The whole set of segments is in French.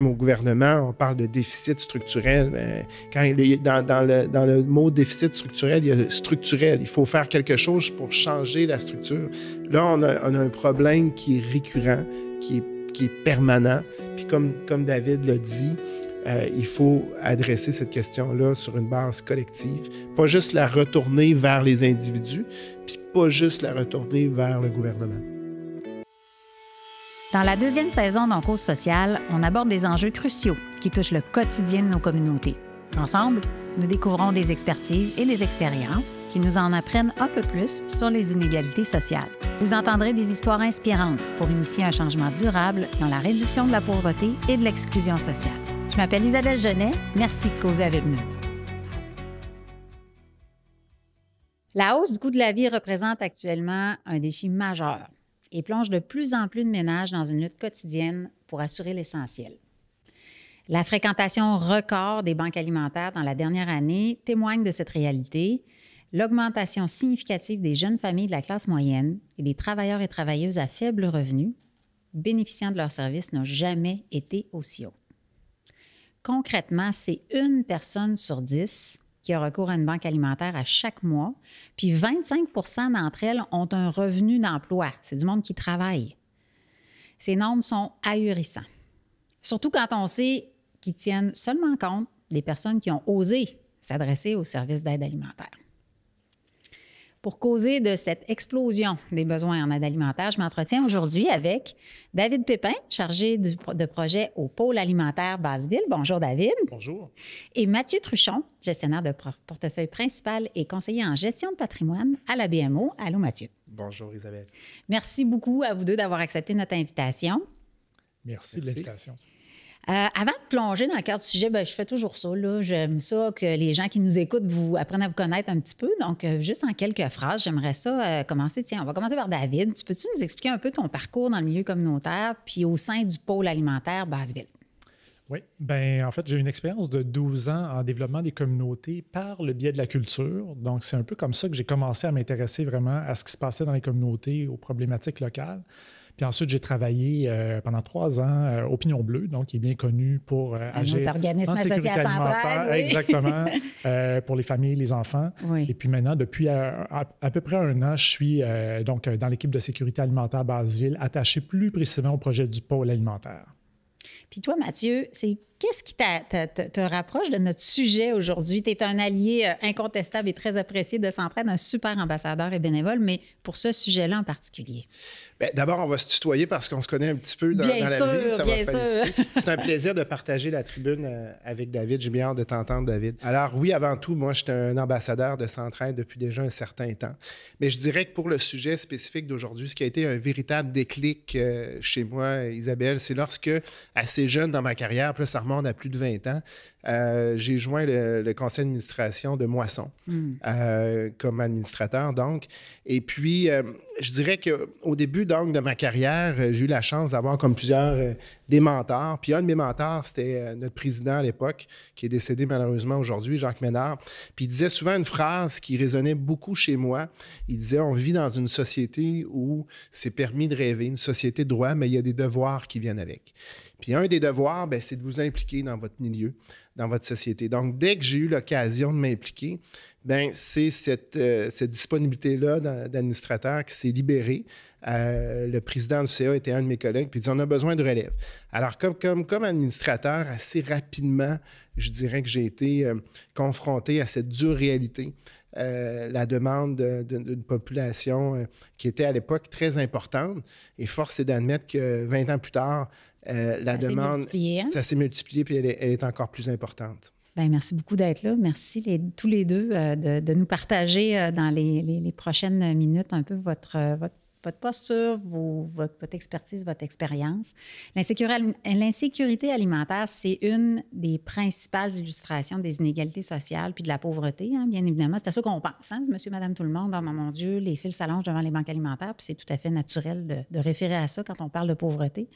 Au gouvernement, on parle de déficit structurel. Mais dans le mot déficit structurel, il y a structurel. Il faut faire quelque chose pour changer la structure. Là, on a un problème qui est récurrent, qui est permanent. Puis comme David l'a dit, il faut adresser cette question-là sur une base collective. Pas juste la retourner vers les individus, puis pas juste la retourner vers le gouvernement. Dans la deuxième saison d'En cause sociale, on aborde des enjeux cruciaux qui touchent le quotidien de nos communautés. Ensemble, nous découvrons des expertises et des expériences qui nous en apprennent un peu plus sur les inégalités sociales. Vous entendrez des histoires inspirantes pour initier un changement durable dans la réduction de la pauvreté et de l'exclusion sociale. Je m'appelle Isabelle Genet. Merci de causer avec nous. La hausse du coût de la vie représente actuellement un défi majeur et plonge de plus en plus de ménages dans une lutte quotidienne pour assurer l'essentiel. La fréquentation record des banques alimentaires dans la dernière année témoigne de cette réalité. L'augmentation significative des jeunes familles de la classe moyenne et des travailleurs et travailleuses à faible revenu bénéficiant de leurs services n'a jamais été aussi haut. Concrètement, c'est 1 personne sur 10 qui a recours à une banque alimentaire à chaque mois, puis 25 % d'entre elles ont un revenu d'emploi. C'est du monde qui travaille. Ces nombres sont ahurissants. Surtout quand on sait qu'ils tiennent seulement compte des personnes qui ont osé s'adresser aux services d'aide alimentaire. Pour causer de cette explosion des besoins en aide alimentaire, je m'entretiens aujourd'hui avec David Pépin, chargé de projet au pôle alimentaire Basseville. Bonjour David. Bonjour. Et Mathieu Truchon, gestionnaire de portefeuille principal et conseiller en gestion de patrimoine à la BMO. Allô Mathieu. Bonjour Isabelle. Merci beaucoup à vous deux d'avoir accepté notre invitation. Merci de l'invitation. Avant de plonger dans le cœur du sujet, je fais toujours ça. Là. J'aime ça que les gens qui nous écoutent apprennent à vous connaître un petit peu. Donc, juste en quelques phrases, j'aimerais ça commencer. Tiens, on va commencer par David. Peux-tu nous expliquer un peu ton parcours dans le milieu communautaire puis au sein du pôle alimentaire Basseville? Oui, en fait, j'ai une expérience de 12 ans en développement des communautés par le biais de la culture. Donc, c'est un peu comme ça que j'ai commencé à m'intéresser vraiment à ce qui se passait dans les communautés, aux problématiques locales. Puis ensuite, j'ai travaillé pendant 3 ans au Pignon Bleu, donc qui est bien connu pour agir organisme en sécurité associé à alimentaire. oui. Exactement, pour les familles, les enfants. Oui. Et puis maintenant, depuis à peu près 1 an, je suis donc dans l'équipe de sécurité alimentaire Basseville, attaché plus précisément au projet du pôle alimentaire. Puis toi, Mathieu, qu'est-ce qui te rapproche de notre sujet aujourd'hui? Tu es un allié incontestable et très apprécié de Centraide, un super ambassadeur et bénévole, mais pour ce sujet-là en particulier. Bien, d'abord, on va se tutoyer parce qu'on se connaît un petit peu dans la vie. Ça bien va sûr. C'est un plaisir de partager la tribune avec David. J'ai bien hâte de t'entendre, David. Alors oui, avant tout, moi, je suis un ambassadeur de Centraide depuis déjà un certain temps. Mais je dirais que pour le sujet spécifique d'aujourd'hui, ce qui a été un véritable déclic chez moi, Isabelle, c'est lorsque, assez jeune dans ma carrière, puis là, ça remonte à plus de 20 ans, j'ai joint le conseil d'administration de Moisson comme administrateur, donc. Et puis, je dirais qu'au début, donc, de ma carrière, j'ai eu la chance d'avoir comme plusieurs des mentors. Puis un de mes mentors, c'était notre président à l'époque, qui est décédé malheureusement aujourd'hui, Jacques Ménard. Puis il disait souvent une phrase qui résonnait beaucoup chez moi. Il disait, on vit dans une société où c'est permis de rêver, une société de droit, mais il y a des devoirs qui viennent avec. Puis un des devoirs, c'est de vous impliquer dans votre milieu, dans votre société. Donc, dès que j'ai eu l'occasion de m'impliquer, c'est cette disponibilité-là d'administrateur qui s'est libérée. Le président du CA était un de mes collègues, puis il dit, on a besoin de relève. Alors, comme administrateur, assez rapidement, je dirais que j'ai été confronté à cette dure réalité. La demande d'une population qui était à l'époque très importante. Et force est d'admettre que 20 ans plus tard, la demande, ça s'est multiplié, puis elle est encore plus importante. Bien, merci beaucoup d'être là. Merci tous les deux de nous partager dans les prochaines minutes un peu votre posture, votre expertise, votre expérience. L'insécurité alimentaire, c'est une des principales illustrations des inégalités sociales puis de la pauvreté, bien évidemment. C'est à ça qu'on pense, monsieur, madame, tout le monde. Oh, mon Dieu, les fils s'allongent devant les banques alimentaires, puis c'est tout à fait naturel de référer à ça quand on parle de pauvreté.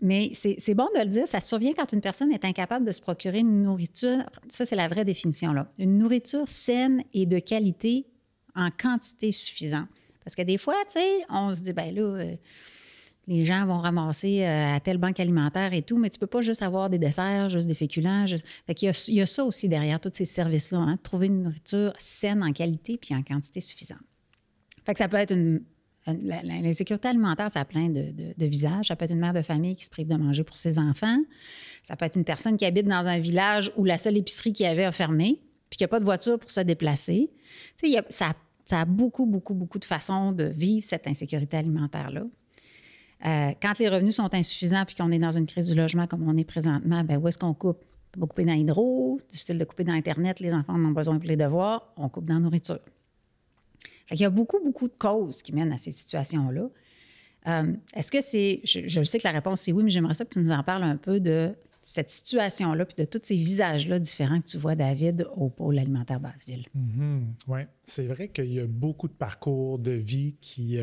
Mais c'est bon de le dire, ça survient quand une personne est incapable de se procurer une nourriture, ça c'est la vraie définition, là, une nourriture saine et de qualité en quantité suffisante. Parce que des fois, tu sais, on se dit, Les gens vont ramasser à telle banque alimentaire et tout, mais tu ne peux pas juste avoir des desserts, juste des féculents. Fait qu'il y a ça aussi derrière tous ces services-là, hein, trouver une nourriture saine en qualité puis en quantité suffisante. Fait que ça peut être l'insécurité alimentaire, ça a plein de visages. Ça peut être une mère de famille qui se prive de manger pour ses enfants. Ça peut être une personne qui habite dans un village où la seule épicerie qu'il y avait a fermé puis qui n'a pas de voiture pour se déplacer. Tu sais, ça a beaucoup de façons de vivre cette insécurité alimentaire-là. Quand les revenus sont insuffisants puis qu'on est dans une crise du logement comme on est présentement, bien, où est-ce qu'on coupe? On va couper dans l'hydro, difficile de couper dans Internet, les enfants en ont besoin pour les devoirs, on coupe dans la nourriture. Fait qu'il y a beaucoup de causes qui mènent à ces situations-là. Est-ce que c'est... Je le sais que la réponse, c'est oui, mais j'aimerais ça que tu nous en parles un peu de cette situation-là puis de tous ces visages-là différents que tu vois, David, au pôle alimentaire Basseville. Oui, c'est vrai qu'il y a beaucoup de parcours de vie qui...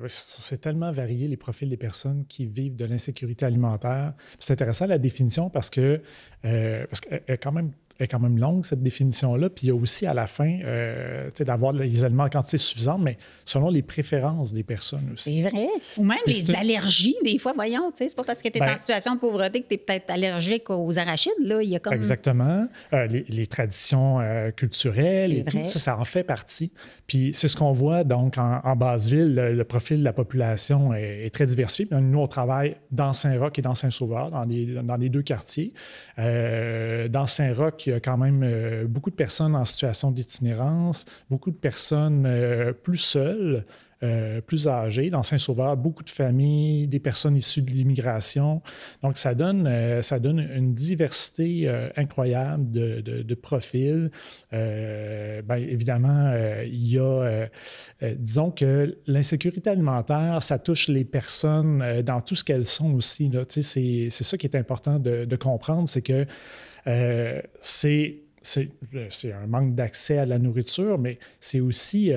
c'est tellement varié, les profils des personnes qui vivent de l'insécurité alimentaire. Puis c'est intéressant la définition parce qu'elle est quand même longue, cette définition-là. Puis il y a aussi à la fin d'avoir les aliments en quantité suffisante, mais selon les préférences des personnes aussi. C'est vrai. Ou même les allergies, des fois, voyons. C'est pas parce que tu es en situation de pauvreté que tu es peut-être allergique aux arachides. Là. Il y a comme... Exactement. Les traditions culturelles et tout, ça en fait partie. Puis c'est ce qu'on voit donc en Basseville. Le profil de la population est très diversifié. Puis nous, on travaille dans Saint-Roch et dans Saint-Sauveur, dans les deux quartiers. Dans Saint-Roch, il y a quand même beaucoup de personnes en situation d'itinérance, beaucoup de personnes plus seules, plus âgées. Dans Saint-Sauveur, beaucoup de familles, des personnes issues de l'immigration. Donc, ça donne une diversité incroyable de profils. Évidemment, il y a... disons que l'insécurité alimentaire, ça touche les personnes dans tout ce qu'elles sont aussi. Là. C'est ça qui est important de comprendre, c'est que c'est un manque d'accès à la nourriture, mais c'est aussi,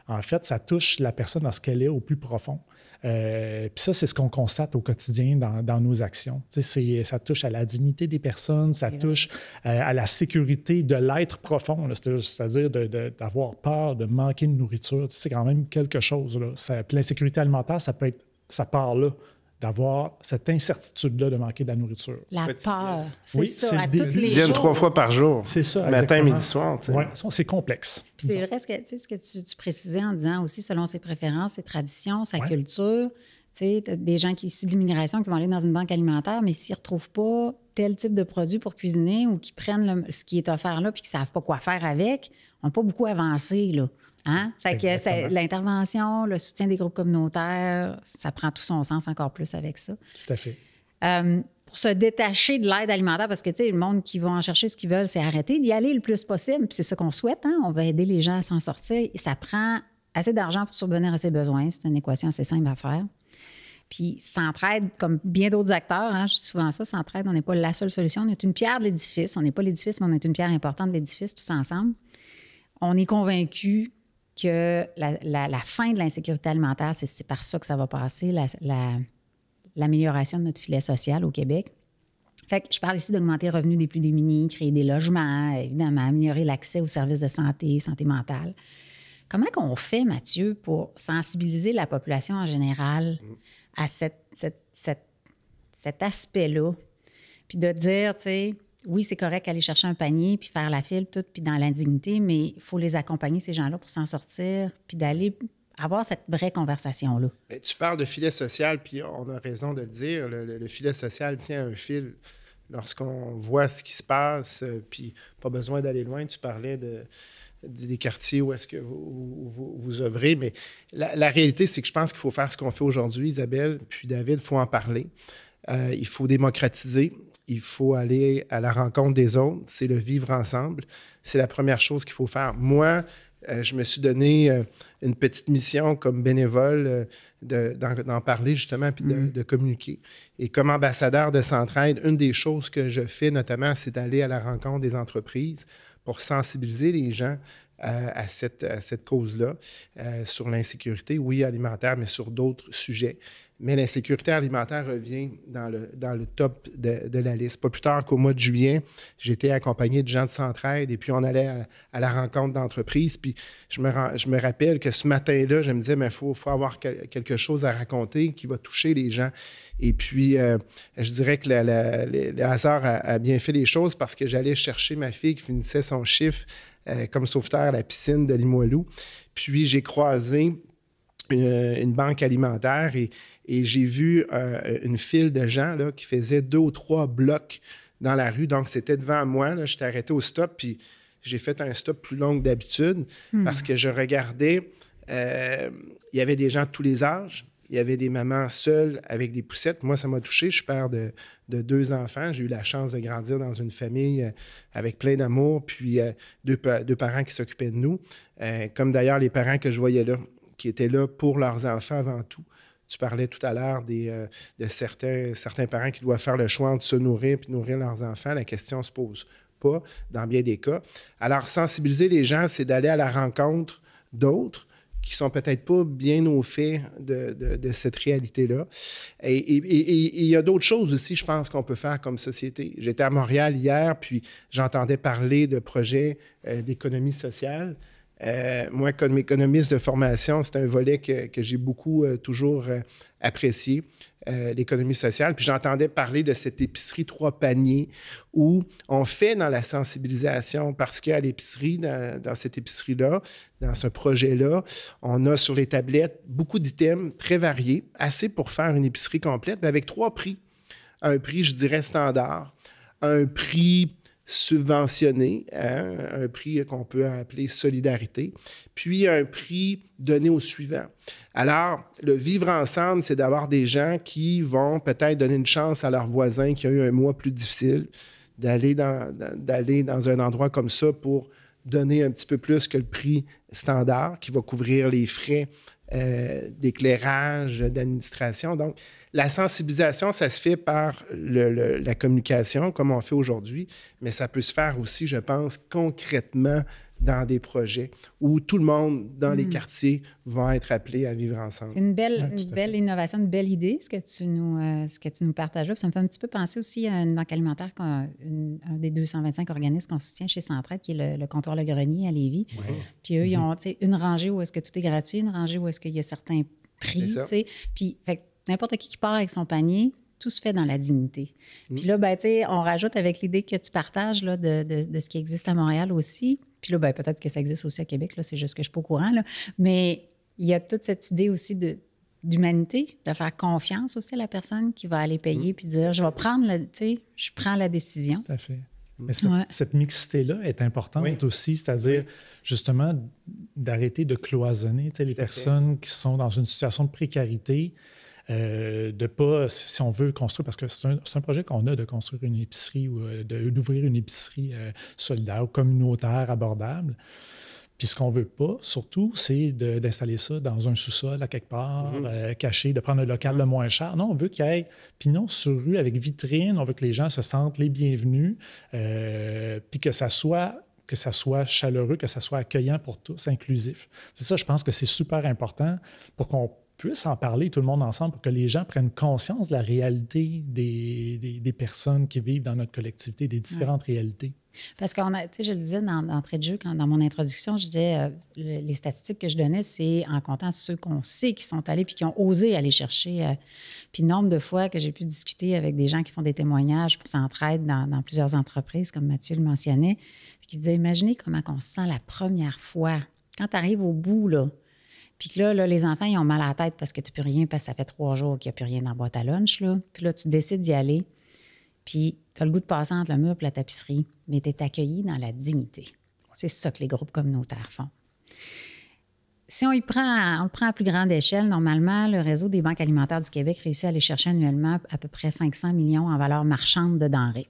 en fait, ça touche la personne dans ce qu'elle est au plus profond. Puis ça, c'est ce qu'on constate au quotidien dans nos actions. Ça touche à la dignité des personnes, ça touche à la sécurité de l'être profond, là, c'est-à-dire d'avoir peur de manquer de nourriture. C'est quand même quelque chose. Là. Puis l'insécurité alimentaire, ça part là. D'avoir cette incertitude-là de manquer de la nourriture. La peur, c'est oui, ça, c'est à tous les jours. 3 fois par jour. C'est ça, matin, midi, soir. Oui, c'est complexe. Puis c'est vrai ce que tu précisais en disant aussi, selon ses préférences, ses traditions, sa culture. Tu sais, t'as des gens qui issus de l'immigration qui vont aller dans une banque alimentaire, mais s'ils ne retrouvent pas tel type de produit pour cuisiner ou qui prennent ce qui est offert là puis qui ne savent pas quoi faire avec, n'ont pas beaucoup avancé, là. Hein? Fait que l'intervention, le soutien des groupes communautaires, ça prend tout son sens encore plus avec ça. Tout à fait. Pour se détacher de l'aide alimentaire, parce que, tu sais, le monde qui va en chercher ce qu'ils veulent, c'est arrêter d'y aller le plus possible. Puis c'est ça qu'on souhaite, hein? On va aider les gens à s'en sortir. Et ça prend assez d'argent pour subvenir à ses besoins. C'est une équation assez simple à faire. Puis Centraide, comme bien d'autres acteurs, hein, je dis souvent ça, Centraide, on n'est pas la seule solution. On est une pierre de l'édifice. On n'est pas l'édifice, mais on est une pierre importante de l'édifice tous ensemble. On est convaincus que la fin de l'insécurité alimentaire, c'est par ça que ça va passer, l'amélioration de notre filet social au Québec. Fait que je parle ici d'augmenter les revenus des plus démunis, créer des logements, évidemment, améliorer l'accès aux services de santé mentale. Comment qu'on fait, Mathieu, pour sensibiliser la population en général à cet aspect-là? Puis de dire, tu sais, oui, c'est correct aller chercher un panier puis faire la file, tout, puis dans l'indignité, mais il faut les accompagner, ces gens-là, pour s'en sortir, puis d'aller avoir cette vraie conversation-là. Tu parles de filet social, puis on a raison de le dire. Le filet social tient un fil. Lorsqu'on voit ce qui se passe, puis pas besoin d'aller loin, tu parlais des quartiers où est-ce que vous œuvrez, mais la réalité, c'est que je pense qu'il faut faire ce qu'on fait aujourd'hui, Isabelle, puis David, il faut en parler. Il faut démocratiser. Il faut aller à la rencontre des autres. C'est le vivre ensemble. C'est la première chose qu'il faut faire. Moi, je me suis donné une petite mission comme bénévole d'en parler justement puis de communiquer. Et comme ambassadeur de Centraide, une des choses que je fais notamment, c'est d'aller à la rencontre des entreprises pour sensibiliser les gens à cette cause-là, sur l'insécurité, oui, alimentaire, mais sur d'autres sujets. Mais l'insécurité alimentaire revient dans le top de la liste. Pas plus tard qu'au mois de juillet, j'étais accompagné de gens de Centraide et puis on allait à la rencontre d'entreprises. Puis je me rappelle que ce matin-là, je me disais, mais il faut avoir quelque chose à raconter qui va toucher les gens. Et puis, je dirais que le hasard a bien fait les choses parce que j'allais chercher ma fille qui finissait son chiffre comme sauveteur à la piscine de Limoilou. Puis, j'ai croisé une banque alimentaire et j'ai vu une file de gens là, qui faisaient 2 ou 3 blocs dans la rue. Donc, c'était devant moi. Là, j'étais arrêté au stop, puis j'ai fait un stop plus long que d'habitude parce que je regardais, il y avait des gens de tous les âges. Il y avait des mamans seules avec des poussettes. Moi, ça m'a touché. Je suis père de 2 enfants. J'ai eu la chance de grandir dans une famille avec plein d'amour, puis deux parents qui s'occupaient de nous, comme d'ailleurs les parents que je voyais là, qui étaient là pour leurs enfants avant tout. Tu parlais tout à l'heure de certains parents qui doivent faire le choix entre se nourrir et nourrir leurs enfants. La question ne se pose pas dans bien des cas. Alors, sensibiliser les gens, c'est d'aller à la rencontre d'autres qui sont peut-être pas bien au fait de cette réalité-là. Et il y a d'autres choses aussi, je pense, qu'on peut faire comme société. J'étais à Montréal hier, puis j'entendais parler de projets d'économie sociale. Moi, comme économiste de formation, c'est un volet que j'ai beaucoup toujours apprécié, l'économie sociale. Puis j'entendais parler de cette épicerie 3 paniers où on fait dans la sensibilisation parce qu'à l'épicerie, dans cette épicerie-là, dans ce projet-là, on a sur les tablettes beaucoup d'items très variés, assez pour faire une épicerie complète, mais avec 3 prix. Un prix, je dirais, standard, un prix subventionné, hein, un prix qu'on peut appeler solidarité, puis un prix donné au suivant. Alors, le vivre ensemble, c'est d'avoir des gens qui vont peut-être donner une chance à leurs voisins qui ont eu un mois plus difficile, d'aller dans un endroit comme ça pour donner un petit peu plus que le prix standard qui va couvrir les frais d'éclairage, d'administration. Donc, la sensibilisation, ça se fait par la communication, comme on fait aujourd'hui, mais ça peut se faire aussi, je pense, concrètement dans des projets où tout le monde dans les quartiers va être appelé à vivre ensemble. C'est une belle innovation, une belle idée, ce que tu nous partages là. Puis ça me fait un petit peu penser aussi à une banque alimentaire, un des 225 organismes qu'on soutient chez Centraide, qui est le comptoir Le Grenier à Lévis. Ouais. Puis eux, ils ont une rangée où est-ce que tout est gratuit, une rangée où est-ce qu'il y a certains prix. Puis fait, n'importe qui part avec son panier, tout se fait dans la dignité. Puis là, ben, on rajoute avec l'idée que tu partages là, de ce qui existe à Montréal aussi. Puis là, ben, peut-être que ça existe aussi à Québec, là, c'est juste que je ne suis pas au courant. Là. Mais il y a toute cette idée aussi d'humanité, de faire confiance aussi à la personne qui va aller payer puis dire, je prends la décision. Tout à fait. Mais cette mixité-là est importante aussi, c'est-à-dire justement d'arrêter de cloisonner les personnes qui sont dans une situation de précarité. De pas, si on veut construire, parce que c'est un projet qu'on a de construire une épicerie ou d'ouvrir une épicerie solidaire ou communautaire abordable. Puis ce qu'on veut pas, surtout, c'est d'installer ça dans un sous-sol à quelque part, caché, de prendre un local le moins cher. Non, on veut qu'il y ait pignon sur rue avec vitrine, on veut que les gens se sentent les bienvenus, puis que ça soit chaleureux, que ça soit accueillant pour tous, inclusif. C'est ça, je pense que c'est super important pour qu'on puisse en parler tout le monde ensemble pour que les gens prennent conscience de la réalité des personnes qui vivent dans notre collectivité, des différentes réalités. Parce qu'on a, tu sais, je le disais d'entrée de jeu, dans mon introduction, je disais, les statistiques que je donnais, c'est en comptant ceux qu'on sait qui sont allés puis qui ont osé aller chercher. Puis le nombre de fois que j'ai pu discuter avec des gens qui font des témoignages pour Centraide dans plusieurs entreprises, comme Mathieu le mentionnait, puis qui disaient, imaginez comment on se sent la première fois, quand tu arrives au bout, là, puis que là, les enfants, ils ont mal à la tête parce que tu n'as plus rien, parce que ça fait 3 jours qu'il n'y a plus rien dans la boîte à lunch. Là. Puis là, tu décides d'y aller. Puis tu as le goût de passer entre le mur et la tapisserie, mais tu es accueilli dans la dignité. C'est ça que les groupes communautaires font. Si on le prend à plus grande échelle, normalement, le réseau des banques alimentaires du Québec réussit à aller chercher annuellement à peu près 500 millions en valeur marchande de denrées.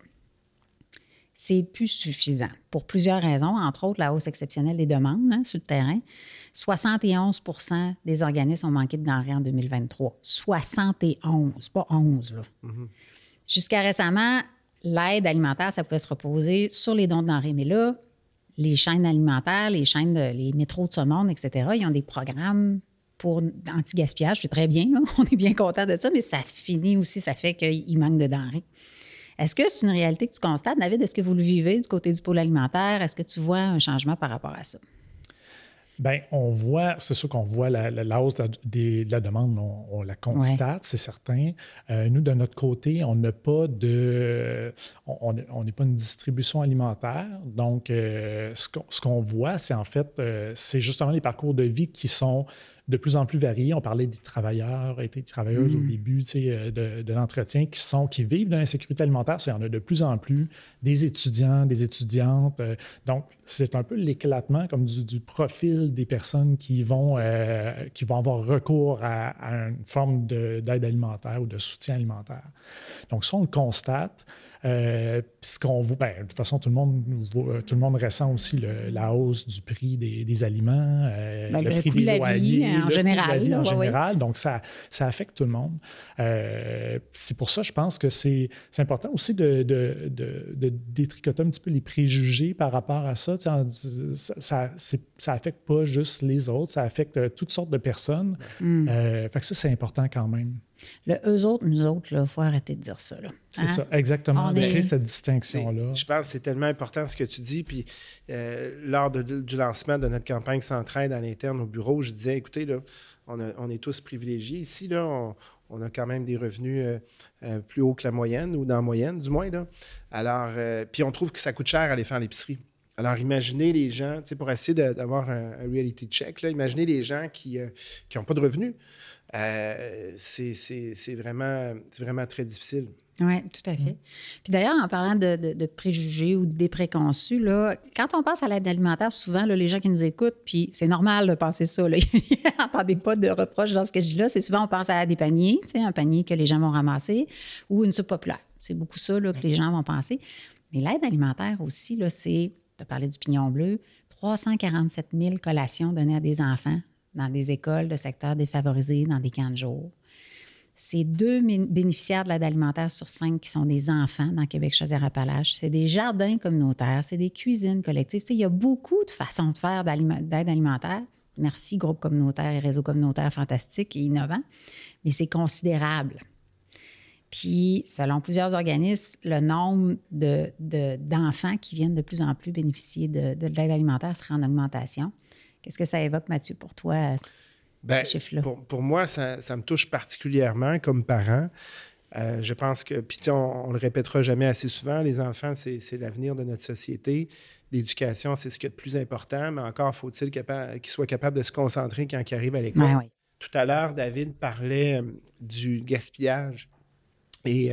C'est plus suffisant pour plusieurs raisons, entre autres la hausse exceptionnelle des demandes sur le terrain. 71 % des organismes ont manqué de denrées en 2023. 71, pas 11. Là. Jusqu'à récemment, l'aide alimentaire, ça pouvait se reposer sur les dons de denrées. Mais là, les chaînes alimentaires, les métros de ce monde, etc., ils ont des programmes pour anti-gaspillage, c'est très bien, là. On est bien content de ça, mais ça finit aussi, ça fait qu'il manque de denrées. Est-ce que c'est une réalité que tu constates, David? Est-ce que vous le vivez du côté du pôle alimentaire? Est-ce que tu vois un changement par rapport à ça? Bien, c'est sûr qu'on voit la hausse de la demande, on la constate, c'est certain. Nous, de notre côté, on n'a pas on n'est pas une distribution alimentaire. Donc, ce qu'on voit, c'est en fait, c'est justement les parcours de vie qui sont de plus en plus variés. On parlait des travailleurs et des travailleuses au début de l'entretien qui vivent dans l'insécurité alimentaire. Il y en a de plus en plus, des étudiants, des étudiantes. Donc, c'est un peu l'éclatement comme du profil des personnes qui vont avoir recours à une forme d'aide alimentaire ou de soutien alimentaire. Donc, ça, on le constate. Ce qu'on voit, de toute façon, tout le monde ressent aussi la hausse du prix des aliments, le prix des de la loyers, vie en général. Donc, ça affecte tout le monde. C'est pour ça, je pense que c'est important aussi de détricoter un petit peu les préjugés par rapport à ça. Ça affecte pas juste les autres, ça affecte toutes sortes de personnes. Fait que ça, c'est important quand même. Le eux autres, nous autres, il faut arrêter de dire ça. Là. C'est ça, exactement. De créer cette distinction-là. Je pense que c'est tellement important ce que tu dis. Puis, lors du lancement de notre campagne S'entraide à l'interne au bureau, je disais, écoutez, là, on est tous privilégiés ici. Là, on a quand même des revenus plus hauts que la moyenne, ou dans la moyenne, du moins. Là. Alors, puis on trouve que ça coûte cher aller faire l'épicerie. Alors, imaginez les gens, pour essayer d'avoir un reality check, là, imaginez les gens qui n'ont pas de revenus. C'est vraiment très difficile. Oui, tout à fait. Puis d'ailleurs, en parlant de préjugés ou d'idées préconçues, là, quand on pense à l'aide alimentaire, souvent, là, les gens qui nous écoutent, puis c'est normal de penser ça, n'entendez pas de reproches dans ce que je dis là, c'est souvent on pense à des paniers, un panier que les gens vont ramasser, ou une soupe populaire. C'est beaucoup ça là, que les gens vont penser. Mais l'aide alimentaire aussi, là, tu as parlé du pignon bleu, 347 000 collations données à des enfants dans des écoles de secteurs défavorisés, dans des camps de jour. C'est 2 bénéficiaires de l'aide alimentaire sur 5 qui sont des enfants dans Québec-Chaudière-Appalaches. C'est des jardins communautaires, c'est des cuisines collectives. Il y a beaucoup de façons de faire d'aide alimentaire. Merci, groupes communautaires et réseaux communautaires fantastiques et innovants, mais c'est considérable. Puis, selon plusieurs organismes, le nombre d'enfants qui viennent de plus en plus bénéficier de l'aide alimentaire sera en augmentation. Qu'est-ce que ça évoque, Mathieu, pour toi, ces chiffres-là? Pour moi, ça me touche particulièrement comme parent. Je pense que, puis on le répétera jamais assez souvent, les enfants, c'est l'avenir de notre société. L'éducation, c'est ce qui est le plus important, mais encore faut-il qu'ils soient capables de se concentrer quand ils arrivent à l'école. Oui. Tout à l'heure, David parlait du gaspillage. Et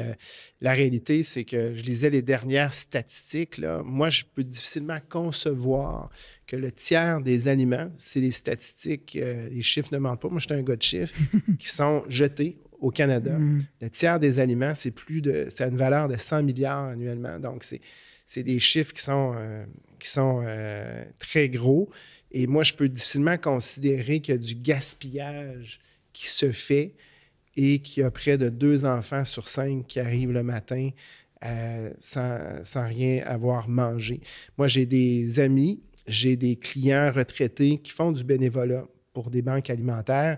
la réalité, c'est que je lisais les dernières statistiques. Là. Moi, je peux difficilement concevoir que le tiers des aliments, c'est les statistiques, les chiffres ne mentent pas, moi, je suis un gars de chiffres, qui sont jetés au Canada. Le tiers des aliments, c'est une valeur de 100 milliards annuellement. Donc, c'est des chiffres qui sont très gros. Et moi, je peux difficilement considérer qu'il y a du gaspillage qui se fait et qu'il y a près de 2 enfants sur 5 qui arrivent le matin sans rien avoir mangé. Moi, j'ai des amis, j'ai des clients retraités qui font du bénévolat pour des banques alimentaires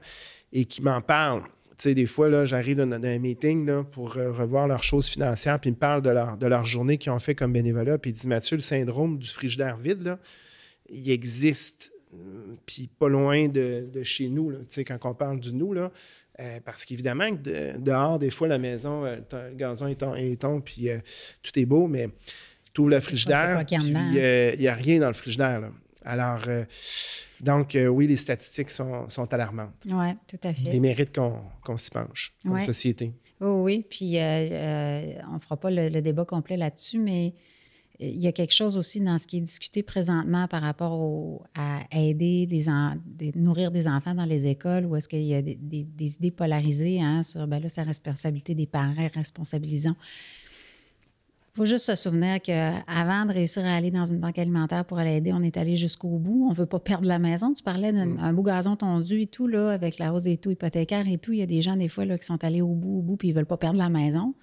et qui m'en parlent. Tu sais, des fois, là, j'arrive dans un meeting là, pour revoir leurs choses financières, puis ils me parlent de leur journée qu'ils ont fait comme bénévolat, puis ils disent, Mathieu, le syndrome du frigidaire vide, là, il existe, puis pas loin de chez nous, là, tu sais, quand on parle du nous, là, parce qu'évidemment, dehors, des fois, la maison, le gazon est ton, puis tout est beau, mais tu ouvres le frigidaire, puis il n'y a rien dans le frigidaire. Là. Alors, donc, oui, les statistiques sont alarmantes. Oui, tout à fait. Il mérite qu'on s'y penche comme société. Oui, puis on ne fera pas le débat complet là-dessus, mais il y a quelque chose aussi dans ce qui est discuté présentement par rapport à aider nourrir des enfants dans les écoles, où est-ce qu'il y a des idées polarisées sur, là, c'est la responsabilité des parents, responsabilisons. Il faut juste se souvenir qu'avant de réussir à aller dans une banque alimentaire pour aller aider, on est allé jusqu'au bout. On ne veut pas perdre la maison. Tu parlais d'un beau gazon tondu et tout, là, avec la hausse des taux hypothécaires et tout. Il y a des gens, des fois, là, qui sont allés au bout, puis ils ne veulent pas perdre la maison.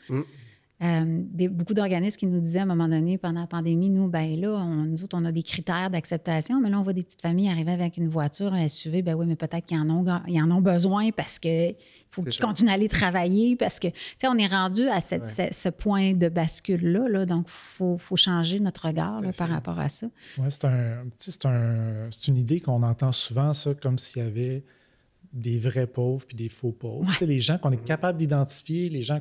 Beaucoup d'organismes qui nous disaient à un moment donné, pendant la pandémie, nous, nous autres, on a des critères d'acceptation, mais là, on voit des petites familles arriver avec une voiture, un SUV, ben oui, mais peut-être qu'ils en ont besoin parce qu'il faut qu'ils continuent à aller travailler, parce que, tu sais, on est rendu à ce point de bascule-là, là, donc il faut changer notre regard là, par rapport à ça. Oui, c'est une idée qu'on entend souvent, ça, comme s'il y avait des vrais pauvres puis des faux pauvres. Ouais. Les gens qu'on est capable d'identifier, les gens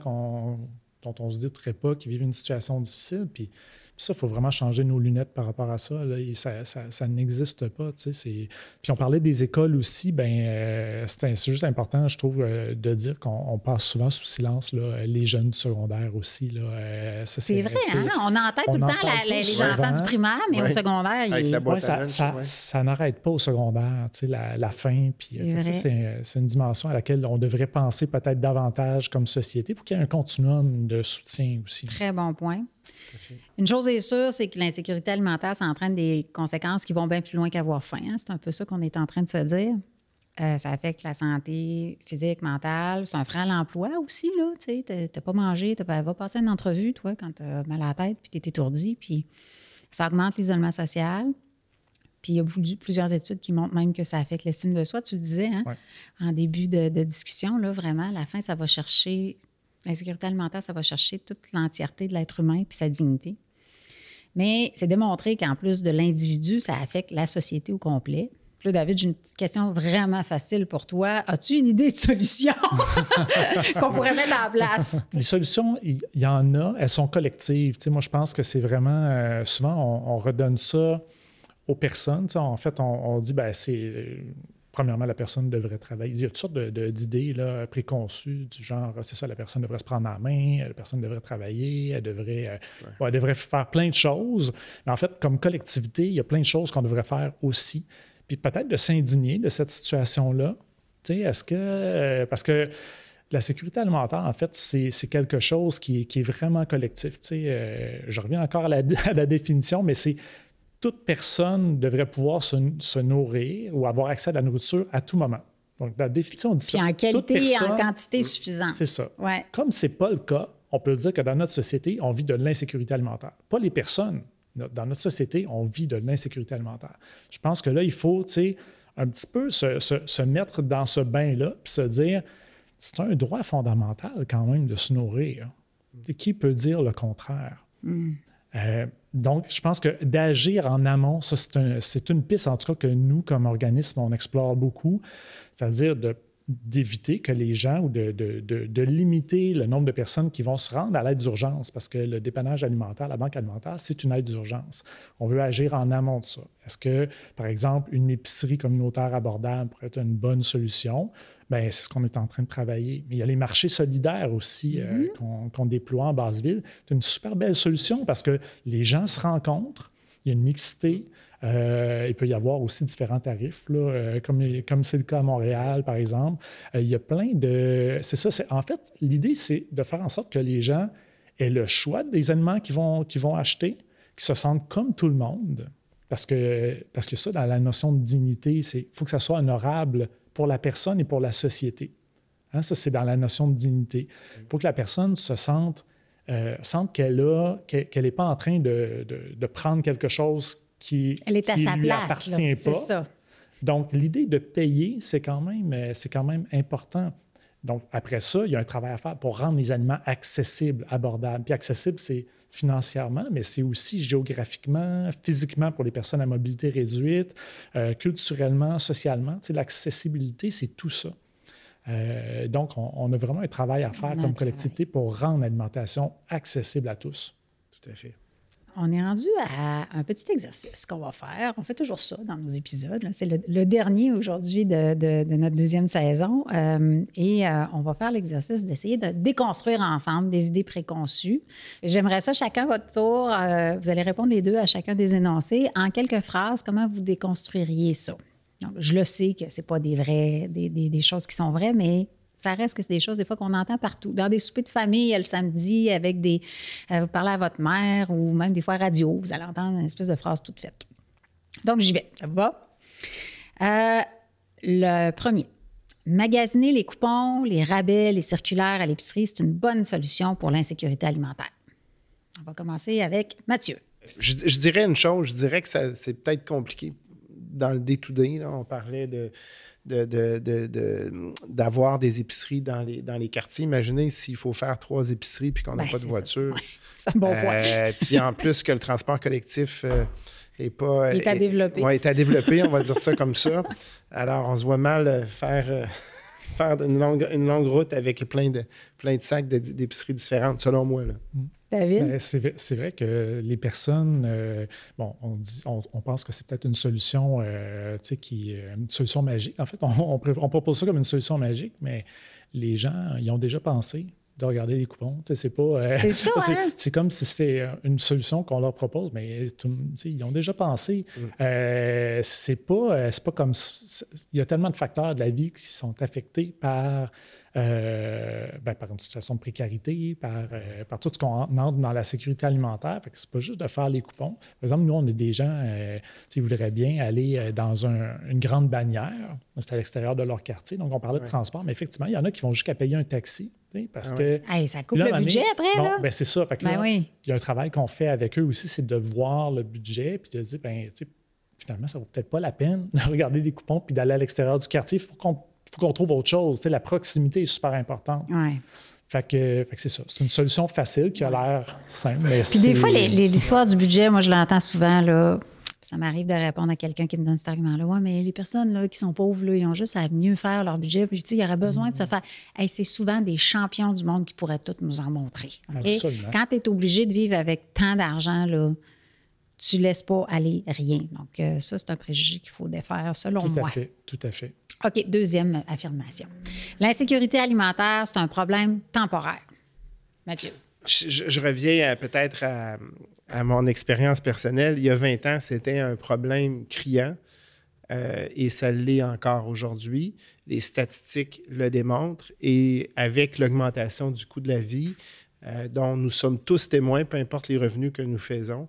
dont on se douterait pas qui vivent une situation difficile. Puis ça, il faut vraiment changer nos lunettes par rapport à ça. Là. Ça n'existe pas. Puis on parlait des écoles aussi. C'est juste important, je trouve, de dire qu'on passe souvent sous silence là, les jeunes du secondaire aussi. Là. C'est vrai, hein? On a en tête tout le temps les enfants du primaire, mais au secondaire, ça n'arrête pas au secondaire, la faim. Puis c'est une dimension à laquelle on devrait penser peut-être davantage comme société pour qu'il y ait un continuum de soutien aussi. Très bon point. Une chose est sûre, c'est que l'insécurité alimentaire, ça entraîne des conséquences qui vont bien plus loin qu'avoir faim. Hein? C'est un peu ça qu'on est en train de se dire. Ça affecte la santé physique, mentale. C'est un frein à l'emploi aussi. Tu n'as pas mangé, va passer une entrevue, toi, quand tu as mal à la tête, puis tu es étourdi, puis ça augmente l'isolement social. Puis il y a plusieurs études qui montrent même que ça affecte l'estime de soi. Tu le disais, hein? Ouais. En début de discussion, là, vraiment, à la fin, ça va chercher... L'insécurité alimentaire, ça va chercher toute l'entièreté de l'être humain puis sa dignité. Mais c'est démontré qu'en plus de l'individu, ça affecte la société au complet. Puis là, David, j'ai une question vraiment facile pour toi. As-tu une idée de solution qu'on pourrait mettre en place? Les solutions, il y en a. Elles sont collectives. Moi, je pense que c'est vraiment... souvent, on redonne ça aux personnes. En fait, on dit, c'est... Premièrement, la personne devrait travailler. Il y a toutes sortes d'idées là, préconçues, du genre, c'est ça, la personne devrait se prendre en main, la personne devrait travailler, elle devrait faire plein de choses. Mais en fait, comme collectivité, il y a plein de choses qu'on devrait faire aussi. Puis peut-être de s'indigner de cette situation-là. Est-ce que... parce que la sécurité alimentaire, en fait, c'est quelque chose qui est vraiment collectif. Je reviens encore à la définition, mais c'est... Toute personne devrait pouvoir se nourrir ou avoir accès à la nourriture à tout moment. Donc, la définition dit ça. Puis en qualité et en quantité suffisante. C'est ça. Ouais. Comme ce n'est pas le cas, on peut dire que dans notre société, on vit de l'insécurité alimentaire. Pas les personnes. Dans notre société, on vit de l'insécurité alimentaire. Je pense que là, il faut, un petit peu se mettre dans ce bain-là puis se dire, c'est un droit fondamental quand même de se nourrir. Qui peut dire le contraire? Donc, je pense que d'agir en amont, ça, c'est une piste, en tout cas, que nous, comme organisme, on explore beaucoup, c'est-à-dire d'éviter que les gens ou de limiter le nombre de personnes qui vont se rendre à l'aide d'urgence, parce que le dépannage alimentaire, la banque alimentaire, c'est une aide d'urgence. On veut agir en amont de ça. Est-ce que, par exemple, une épicerie communautaire abordable pourrait être une bonne solution? Bien, c'est ce qu'on est en train de travailler. Mais il y a les marchés solidaires aussi qu'on déploie en basse-ville. C'est une super belle solution parce que les gens se rencontrent, il y a une mixité. Il peut y avoir aussi différents tarifs, là, comme c'est le cas à Montréal, par exemple. Il y a plein de... C'est ça. En fait, l'idée, c'est de faire en sorte que les gens aient le choix des aliments qu'ils vont acheter, qu'ils se sentent comme tout le monde. Parce que ça, dans la notion de dignité, il faut que ça soit honorable pour la personne et pour la société. Hein, ça, c'est dans la notion de dignité. Il faut que la personne se sente qu'elle n'est pas en train de prendre quelque chose qui elle est à sa lui place, appartient là, pas. c'est ça. Donc, l'idée de payer, c'est quand même important. Donc, après ça, il y a un travail à faire pour rendre les aliments accessibles, abordables. Puis accessible, c'est financièrement, mais c'est aussi géographiquement, physiquement pour les personnes à mobilité réduite, culturellement, socialement. Tu sais, l'accessibilité, c'est tout ça. Donc, on a vraiment un travail à faire comme collectivité pour rendre l'alimentation accessible à tous. Tout à fait. On est rendu à un petit exercice qu'on va faire. On fait toujours ça dans nos épisodes. C'est le dernier aujourd'hui de notre deuxième saison. On va faire l'exercice d'essayer de déconstruire ensemble des idées préconçues. J'aimerais ça, chacun votre tour, vous allez répondre les deux à chacun des énoncés. En quelques phrases, comment vous déconstruiriez ça? Donc, je le sais que ce n'est pas des choses qui sont vraies, mais ça reste que c'est des choses, des fois, qu'on entend partout. Dans des soupers de famille, le samedi, avec vous parlez à votre mère ou même des fois à radio, vous allez entendre une espèce de phrase toute faite. Donc, j'y vais. Ça vous va? Le premier. Magasiner les coupons, les rabais, les circulaires à l'épicerie, c'est une bonne solution pour l'insécurité alimentaire. On va commencer avec Mathieu. Je dirais une chose, je dirais que c'est peut-être compliqué dans le day-to-day. Là, on parlait d'avoir des épiceries dans les quartiers. Imaginez s'il faut faire 3 épiceries puis qu'on n'a pas de voiture. Ouais, c'est un bon point. Puis en plus que le transport collectif est à développer. Oui, est à développer, on va dire ça comme ça. Alors, on se voit mal faire une longue route avec plein de sacs d'épiceries différentes, selon moi. Là. David? C'est vrai que les personnes, on pense que c'est peut-être une solution, une solution magique. En fait, on propose ça comme une solution magique, mais les gens, ils ont déjà pensé de regarder les coupons. C'est pas. C'est ça, hein? C'est comme si c'était une solution qu'on leur propose, mais ils ont déjà pensé. C'est pas comme. Il y a tellement de facteurs de la vie qui sont affectés par une situation de précarité, par tout ce qu'on entre dans la sécurité alimentaire. Fait que c'est pas juste de faire les coupons. Par exemple, nous, on a des gens qui voudraient bien aller dans une grande bannière. C'est à l'extérieur de leur quartier. Donc, on parlait de transport, mais effectivement, il y en a qui vont jusqu'à payer un taxi. Parce que ça coupe le budget après, là? Ben c'est ça. Fait que il y a un travail qu'on fait avec eux aussi, c'est de voir le budget puis de dire, finalement, ça vaut peut-être pas la peine de regarder des coupons puis d'aller à l'extérieur du quartier. Il faut qu'on trouve autre chose. La proximité est super importante. Ouais. Fait que c'est ça. C'est une solution facile qui a l'air simple. Mais puis des fois, l'histoire du budget, moi, je l'entends souvent, là. Ça m'arrive de répondre à quelqu'un qui me donne cet argument-là. Oui, mais les personnes là, qui sont pauvres, là, ils ont juste à mieux faire leur budget. Puis, il y aurait besoin de se faire. Hey, c'est souvent des champions du monde qui pourraient tous nous en montrer. Okay? Quand tu es obligé de vivre avec tant d'argent, là, tu ne laisses pas aller rien. Donc, ça, c'est un préjugé qu'il faut défaire, selon moi. Tout à fait. OK, deuxième affirmation. L'insécurité alimentaire, c'est un problème temporaire. Mathieu. Je reviens peut-être à mon expérience personnelle. Il y a 20 ans, c'était un problème criant et ça l'est encore aujourd'hui. Les statistiques le démontrent et avec l'augmentation du coût de la vie, dont nous sommes tous témoins, peu importe les revenus que nous faisons,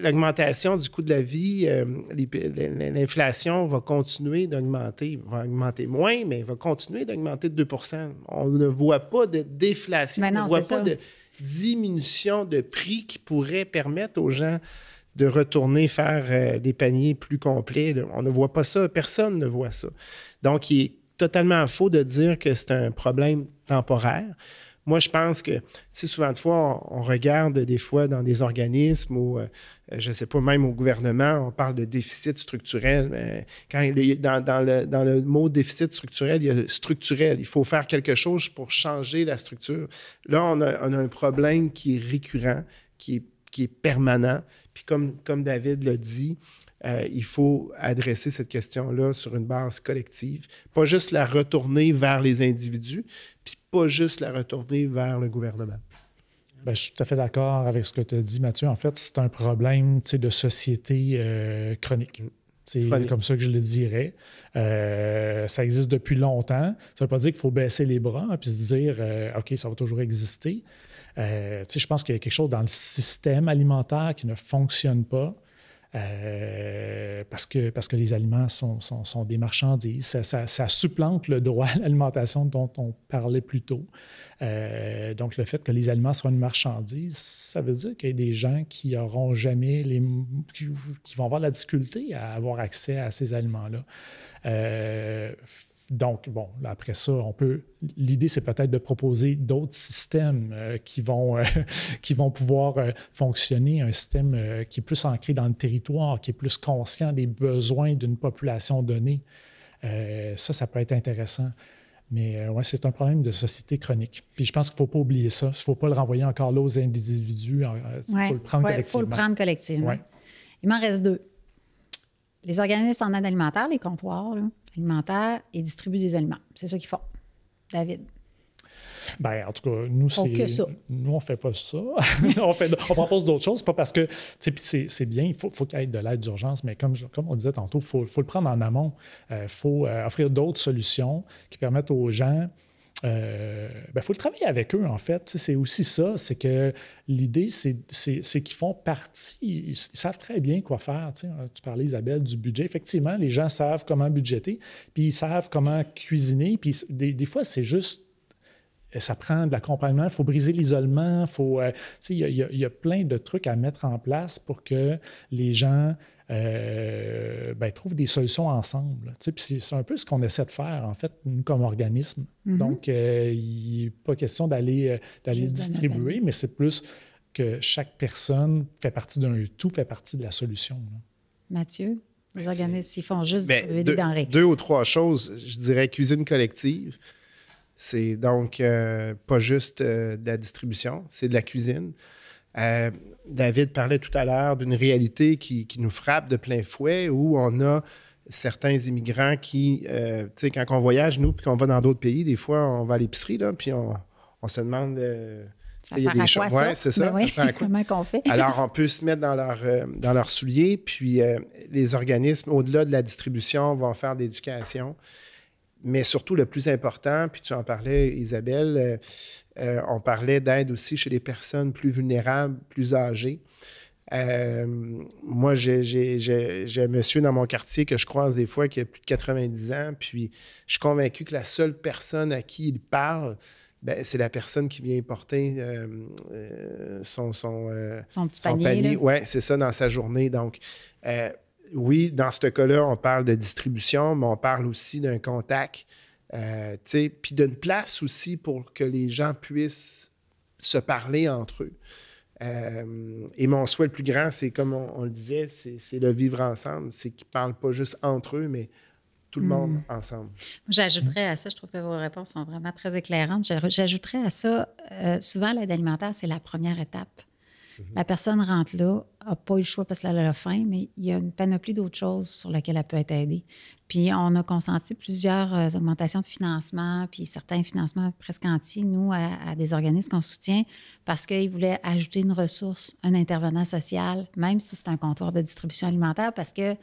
l'augmentation du coût de la vie, l'inflation va continuer d'augmenter, va augmenter moins, mais va continuer d'augmenter de 2 %. On ne voit pas de déflation, on ne voit pas de diminution de prix qui pourrait permettre aux gens de retourner faire des paniers plus complets. Là. On ne voit pas ça, personne ne voit ça. Donc, il est totalement faux de dire que c'est un problème temporaire. Moi, je pense que, souvent de fois, on regarde des fois dans des organismes ou, je ne sais pas, même au gouvernement, on parle de déficit structurel. Quand dans le mot déficit structurel, il y a structurel. Il faut faire quelque chose pour changer la structure. Là, on a un problème qui est récurrent, qui est permanent. Puis comme David l'a dit, il faut adresser cette question-là sur une base collective. Pas juste la retourner vers les individus, puis pas juste la retourner vers le gouvernement. Bien, je suis tout à fait d'accord avec ce que tu as dit, Mathieu. En fait, c'est un problème de société chronique. C'est comme ça que je le dirais. Ça existe depuis longtemps. Ça ne veut pas dire qu'il faut baisser les bras et se dire OK, ça va toujours exister. Je pense qu'il y a quelque chose dans le système alimentaire qui ne fonctionne pas. Parce que les aliments sont des marchandises. Ça supplante le droit à l'alimentation dont on parlait plus tôt. Donc, le fait que les aliments soient une marchandise, ça veut dire qu'il y a des gens qui auront jamais qui vont avoir la difficulté à avoir accès à ces aliments-là. Donc, bon, après ça, l'idée, c'est peut-être de proposer d'autres systèmes qui vont pouvoir fonctionner, un système qui est plus ancré dans le territoire, qui est plus conscient des besoins d'une population donnée. Ça peut être intéressant. Mais c'est un problème de société chronique. Puis je pense qu'il ne faut pas oublier ça. Il ne faut pas le renvoyer encore là aux individus. Il faut le prendre collectivement. Il faut le prendre collectivement. Ouais. Il m'en reste 2. Les organismes en aide alimentaire, les comptoirs alimentaires, ils distribuent des aliments. C'est ça qu'ils font. David? Bien, en tout cas, nous, on ne fait pas ça. on propose d'autres choses, pas parce que, c'est bien, il faut qu'il y ait de l'aide d'urgence, mais comme on disait tantôt, il faut le prendre en amont. Il faut offrir d'autres solutions qui permettent aux gens faut le travailler avec eux, en fait. C'est aussi ça, c'est que l'idée, c'est qu'ils font partie, ils savent très bien quoi faire. Tu parlais, Isabelle, du budget. Effectivement, les gens savent comment budgéter, puis ils savent comment cuisiner, puis des fois, c'est juste, ça prend de l'accompagnement, il faut briser l'isolement, il y a plein de trucs à mettre en place pour que les gens trouvent des solutions ensemble. Puis c'est un peu ce qu'on essaie de faire, en fait, nous, comme organisme. Mm-hmm. Donc, il n'est pas question d'aller distribuer, mais c'est plus que chaque personne fait partie d'un tout, fait partie de la solution. Là. Mathieu, les organismes, ils font juste distribuer des denrées. 2 ou 3 choses, je dirais cuisine collective. C'est donc pas juste de la distribution, c'est de la cuisine. David parlait tout à l'heure d'une réalité qui nous frappe de plein fouet, où on a certains immigrants qui, tu sais, quand on voyage, nous, puis qu'on va dans d'autres pays, des fois, on va à l'épicerie, là, puis on se demande... ça sert à quoi, ça? Oui, c'est ça. Oui. Ça sert à quoi? Comment qu'on fait? Alors, on peut se mettre dans leurs souliers, puis les organismes, au-delà de la distribution, vont faire de l'éducation. Mais surtout, le plus important, puis tu en parlais, Isabelle, on parlait d'aide aussi chez les personnes plus vulnérables, plus âgées. Moi, j'ai un monsieur dans mon quartier que je croise des fois qui a plus de 90 ans, puis je suis convaincu que la seule personne à qui il parle, c'est la personne qui vient porter son petit panier. Oui, c'est ça, dans sa journée. Donc, oui, dans ce cas-là, on parle de distribution, mais on parle aussi d'un contact, puis d'une place aussi pour que les gens puissent se parler entre eux. Et mon souhait le plus grand, c'est comme on le disait, c'est le vivre ensemble. C'est qu'ils ne parlent pas juste entre eux, mais tout le monde ensemble. J'ajouterais à ça, je trouve que vos réponses sont vraiment très éclairantes. J'ajouterais à ça, souvent, l'aide alimentaire, c'est la première étape. La personne rentre là, n'a pas eu le choix parce qu'elle a faim, mais il y a une panoplie d'autres choses sur lesquelles elle peut être aidée. Puis on a consenti plusieurs augmentations de financement, puis certains financements presque entiers, nous, à des organismes qu'on soutient, parce qu'ils voulaient ajouter une ressource, un intervenant social, même si c'est un comptoir de distribution alimentaire, parce que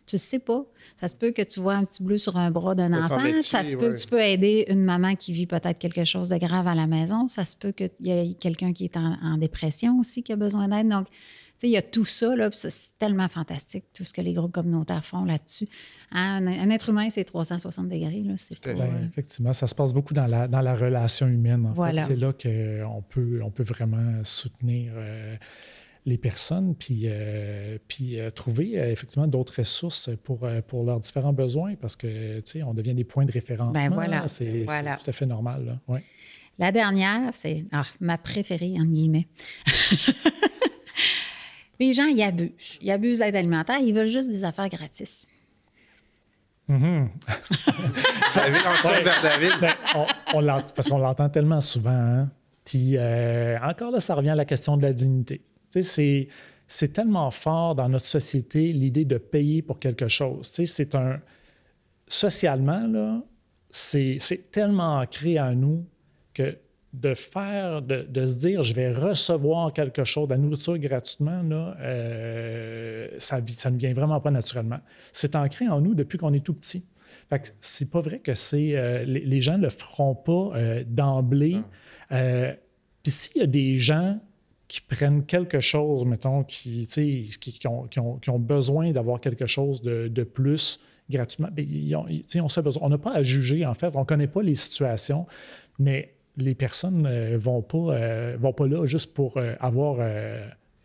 tu ne sais pas. Ça se peut que tu vois un petit bleu sur un bras d'un enfant. Ça se peut que tu peux aider une maman qui vit peut-être quelque chose de grave à la maison. Ça se peut qu'il y ait quelqu'un qui est en dépression aussi, qui a besoin d'aide. Donc, tu sais, il y a tout ça, là, puis c'est tellement fantastique, tout ce que les groupes communautaires font là-dessus. Hein, un être humain, c'est 360 degrés. Là, c'est pas, effectivement, ça se passe beaucoup dans la relation humaine. En voilà. fait. C'est là qu'on peut vraiment soutenir les personnes, puis trouver effectivement d'autres ressources pour leurs différents besoins, parce que, tu sais, on devient des points de référencement. Voilà. C'est tout à fait normal. Là. Ouais. La dernière, c'est ma préférée, entre guillemets. Les gens, ils abusent. Ils abusent de l'aide alimentaire. Ils veulent juste des affaires gratis. Mm-hmm. Ça avait lancé vers David. Parce qu'on l'entend tellement souvent. Hein? Puis encore là, ça revient à la question de la dignité. Tu sais, c'est tellement fort dans notre société, l'idée de payer pour quelque chose. Tu sais, socialement, là, c'est tellement ancré en nous que de se dire, je vais recevoir quelque chose, de la nourriture gratuitement, là, ça ne vient vraiment pas naturellement. C'est ancré en nous depuis qu'on est tout petit. Fait que c'est pas vrai que les gens ne le feront pas d'emblée. Puis s'il y a des gens qui prennent quelque chose, mettons, qui ont besoin d'avoir quelque chose de plus gratuitement, on n'a pas à juger, en fait. On ne connaît pas les situations, mais les personnes ne vont pas là juste pour avoir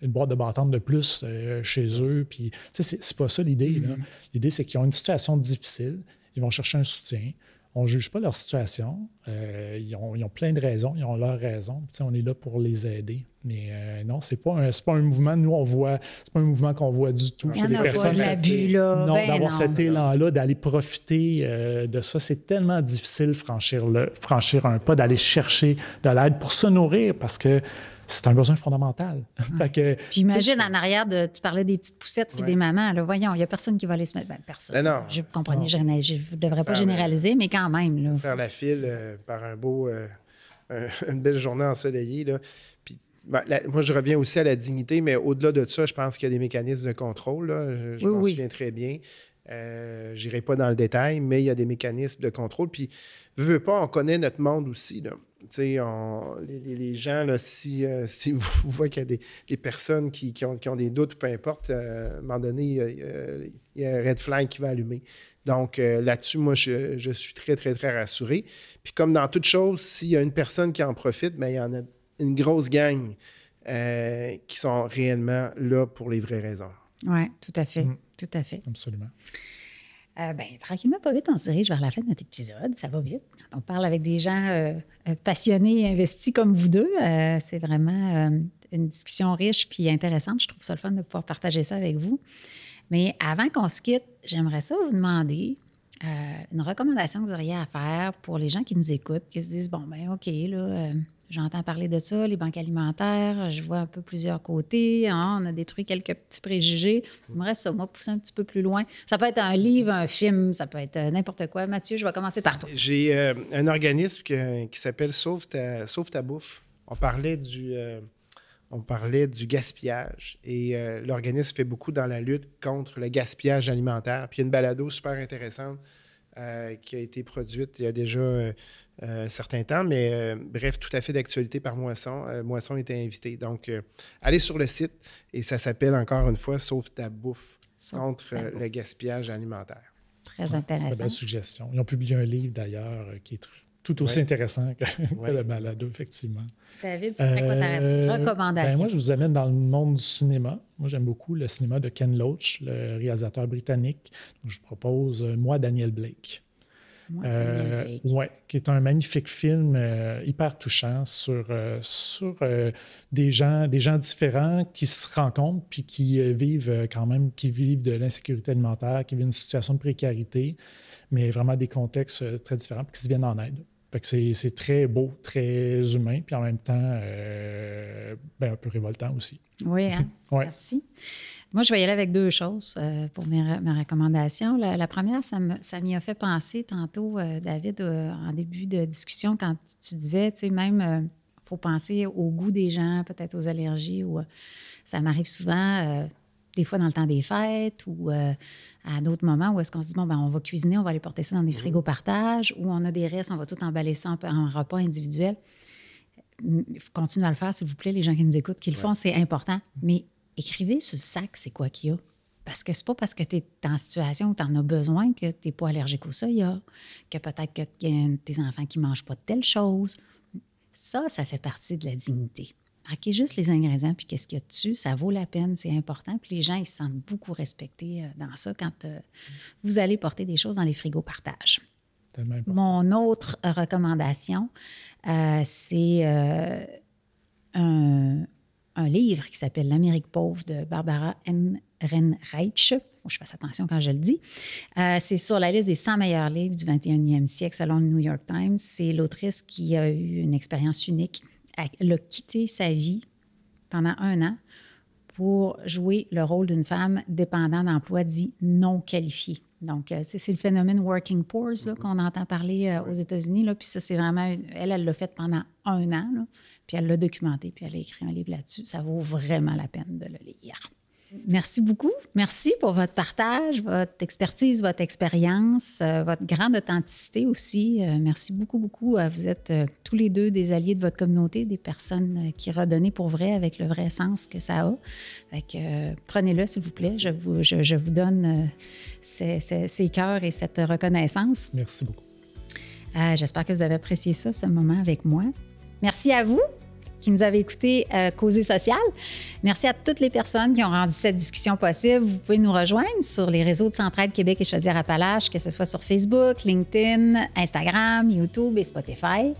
une boîte de bâtons de plus chez eux. Puis, c'est pas ça l'idée. Là. L'idée, c'est qu'ils ont une situation difficile. Ils vont chercher un soutien. On ne juge pas leur situation. Ils ont plein de raisons. Ils ont leurs raisons. On est là pour les aider. Mais non, c'est pas un mouvement. Nous, on voit... C'est pas un mouvement qu'on voit du tout chez les personnes. Là. Non, d'avoir cet élan-là, d'aller profiter de ça. C'est tellement difficile franchir un pas, d'aller chercher de l'aide pour se nourrir, parce que c'est un besoin fondamental. Puis imagine en arrière, tu parlais des petites poussettes puis des mamans. Là, voyons, il n'y a personne qui va aller se mettre. Personne. Non, vous comprenez, je ne devrais pas généraliser, mais quand même. Là. Faire la file par une belle journée ensoleillée. Là. Puis, moi, je reviens aussi à la dignité, mais au-delà de ça, je pense qu'il y a des mécanismes de contrôle. Là. Je m'en souviens très bien. Je n'irai pas dans le détail, mais il y a des mécanismes de contrôle. Puis, veux pas, on connaît notre monde aussi, là. Les gens, là, si vous voyez qu'il y a des personnes qui ont des doutes, peu importe, à un moment donné, il y a un red flag qui va allumer. Donc, là-dessus, moi, je suis très, très, très rassuré. Puis, comme dans toute chose, s'il y a une personne qui en profite, bien, il y en a une grosse gang qui sont réellement là pour les vraies raisons. Oui, tout à fait. Tout à fait. Absolument. Tranquillement, pas vite, on se dirige vers la fin de notre épisode. Ça va vite. Quand on parle avec des gens passionnés et investis comme vous deux, c'est vraiment une discussion riche puis intéressante. Je trouve ça le fun de pouvoir partager ça avec vous. Mais avant qu'on se quitte, j'aimerais ça vous demander une recommandation que vous auriez à faire pour les gens qui nous écoutent, qui se disent, bon, ben OK, là... J'entends parler de ça, les banques alimentaires, je vois un peu plusieurs côtés, hein, on a détruit quelques petits préjugés. Il me reste ça, moi, pousser un petit peu plus loin. Ça peut être un livre, un film, ça peut être n'importe quoi. Mathieu, je vais commencer par toi. J'ai un organisme qui s'appelle Sauve ta bouffe. On parlait du gaspillage et l'organisme fait beaucoup dans la lutte contre le gaspillage alimentaire. Puis il y a une balado super intéressante qui a été produite il y a déjà un certain temps, mais bref, tout à fait d'actualité par Moisson. Moisson était invité. Donc, allez sur le site et ça s'appelle encore une fois « Sauve ta bouffe contre le gaspillage alimentaire ». Très intéressant. Très belle suggestion. Ils ont publié un livre d'ailleurs qui est tout aussi intéressant que le balado, effectivement. David, ce serait quoi ta recommandation? Moi, je vous amène dans le monde du cinéma. Moi, j'aime beaucoup le cinéma de Ken Loach, le réalisateur britannique. Donc, je propose Moi, Daniel Blake. Qui est un magnifique film hyper touchant sur des gens différents qui se rencontrent puis qui vivent de l'insécurité alimentaire, qui vivent une situation de précarité, mais vraiment des contextes très différents puis qui se viennent en aide. Fait que c'est très beau, très humain, puis en même temps un peu révoltant aussi. Oui, hein? Merci. Moi, je vais y aller avec deux choses pour mes recommandations. La première, ça m'y a fait penser tantôt, David, en début de discussion, quand tu disais, tu sais, même, il faut penser au goût des gens, peut-être aux allergies. Ça m'arrive souvent, des fois dans le temps des fêtes ou à d'autres moments où est-ce qu'on se dit, bon, ben, on va cuisiner, on va aller porter ça dans des frigos partage, ou on a des restes, on va tout emballer ça en repas individuel. Continuez à le faire, s'il vous plaît, les gens qui nous écoutent, qui le font, c'est important. Mais écrivez sur le sac, c'est quoi qu'il y a. Parce que c'est pas parce que tu es en situation où tu en as besoin que tu n'es pas allergique au soya, que peut-être que y a tes enfants qui ne mangent pas de telle chose. Ça fait partie de la dignité. Marquez juste les ingrédients puis qu'est-ce qu'il y a dessus, ça vaut la peine, c'est important. Puis les gens, ils se sentent beaucoup respectés dans ça quand vous allez porter des choses dans les frigos partage. Mon autre recommandation, c'est un livre qui s'appelle « L'Amérique pauvre » de Barbara Ehrenreich. Faut que je fasse attention quand je le dis. C'est sur la liste des 100 meilleurs livres du 21e siècle selon le New York Times. C'est l'autrice qui a eu une expérience unique. Elle a quitté sa vie pendant 1 an pour jouer le rôle d'une femme dépendant d'emplois dits non qualifiés. Donc, c'est le phénomène working poor là, qu'on entend parler aux États-Unis. Là, puis ça, c'est vraiment... Elle l'a fait pendant 1 an. Là, puis elle l'a documenté, puis elle a écrit un livre là-dessus. Ça vaut vraiment la peine de le lire. Merci beaucoup. Merci pour votre partage, votre expertise, votre expérience, votre grande authenticité aussi. Merci beaucoup, beaucoup. Vous êtes tous les deux des alliés de votre communauté, des personnes qui redonnent pour vrai avec le vrai sens que ça a. Fait que, prenez-le, s'il vous plaît. Je vous donne ces cœurs et cette reconnaissance. Merci beaucoup. J'espère que vous avez apprécié ça, ce moment avec moi. Merci à vous qui nous avez écouté Causer social. Merci à toutes les personnes qui ont rendu cette discussion possible. Vous pouvez nous rejoindre sur les réseaux de Centraide Québec et Chaudière-Appalaches, que ce soit sur Facebook, LinkedIn, Instagram, YouTube et Spotify.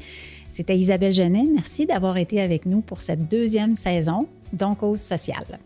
C'était Isabelle Genet. Merci d'avoir été avec nous pour cette 2e saison d'On Cause sociale.